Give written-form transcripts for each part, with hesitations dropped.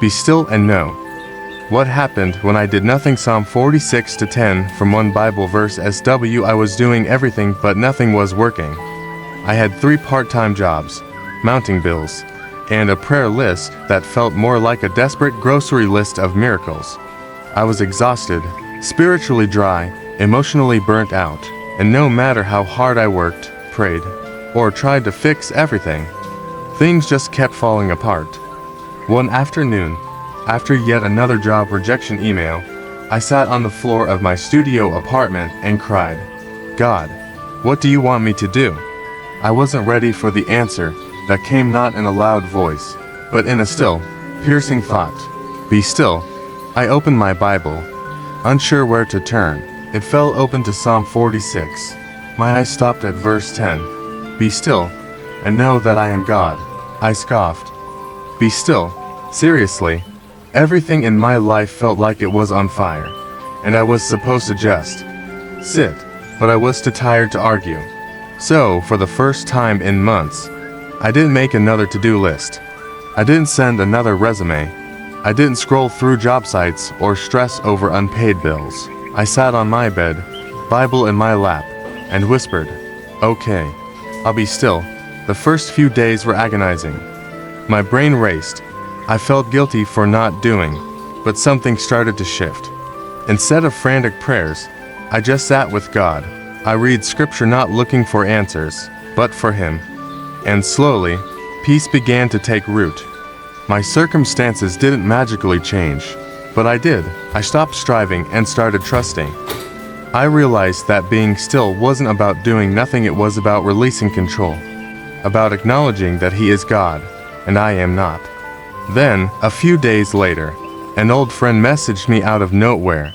Be still and know. What happened when I did nothing? Psalm 46:10 from one Bible verse. SW I was doing everything but nothing was working. I had 3 part-time jobs, mounting bills, and a prayer list that felt more like a desperate grocery list of miracles. I was exhausted, spiritually dry, emotionally burnt out, and no matter how hard I worked, prayed, or tried to fix everything, things just kept falling apart. One afternoon, after yet another job rejection email, I sat on the floor of my studio apartment and cried, "God, what do you want me to do?" I wasn't ready for the answer that came not in a loud voice, but in a still, piercing thought. Be still. I opened my Bible, unsure where to turn. It fell open to Psalm 46. My eyes stopped at verse 10. Be still, and know that I am God. I scoffed. Be still. Seriously, everything in my life felt like it was on fire, and I was supposed to just sit, but I was too tired to argue. So, for the first time in months, I didn't make another to-do list. I didn't send another resume. I didn't scroll through job sites or stress over unpaid bills. I sat on my bed, Bible in my lap, and whispered, "Okay, I'll be still." The first few days were agonizing. My brain raced. I felt guilty for not doing, but something started to shift. Instead of frantic prayers, I just sat with God. I read scripture not looking for answers, but for Him. And slowly, peace began to take root. My circumstances didn't magically change, but I did. I stopped striving and started trusting. I realized that being still wasn't about doing nothing, it was about releasing control. About acknowledging that He is God, and I am not. Then, a few days later, an old friend messaged me out of nowhere.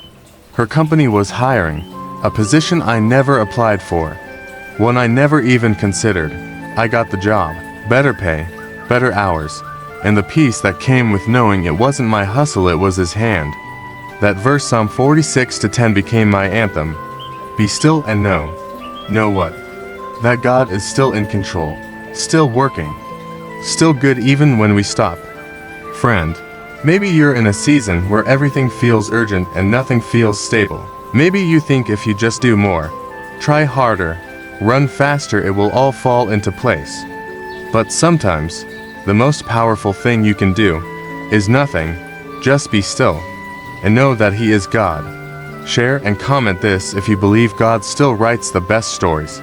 Her company was hiring, a position I never applied for, one I never even considered. I got the job, better pay, better hours, and the peace that came with knowing it wasn't my hustle, it was His hand. That verse, Psalm 46:10, became my anthem. Be still and know. Know what? That God is still in control, still working, still good even when we stop. Friend, maybe you're in a season where everything feels urgent and nothing feels stable. Maybe you think if you just do more, try harder, run faster, it will all fall into place. But sometimes, the most powerful thing you can do is nothing. Just be still and know that He is God. Share and comment this if you believe God still writes the best stories.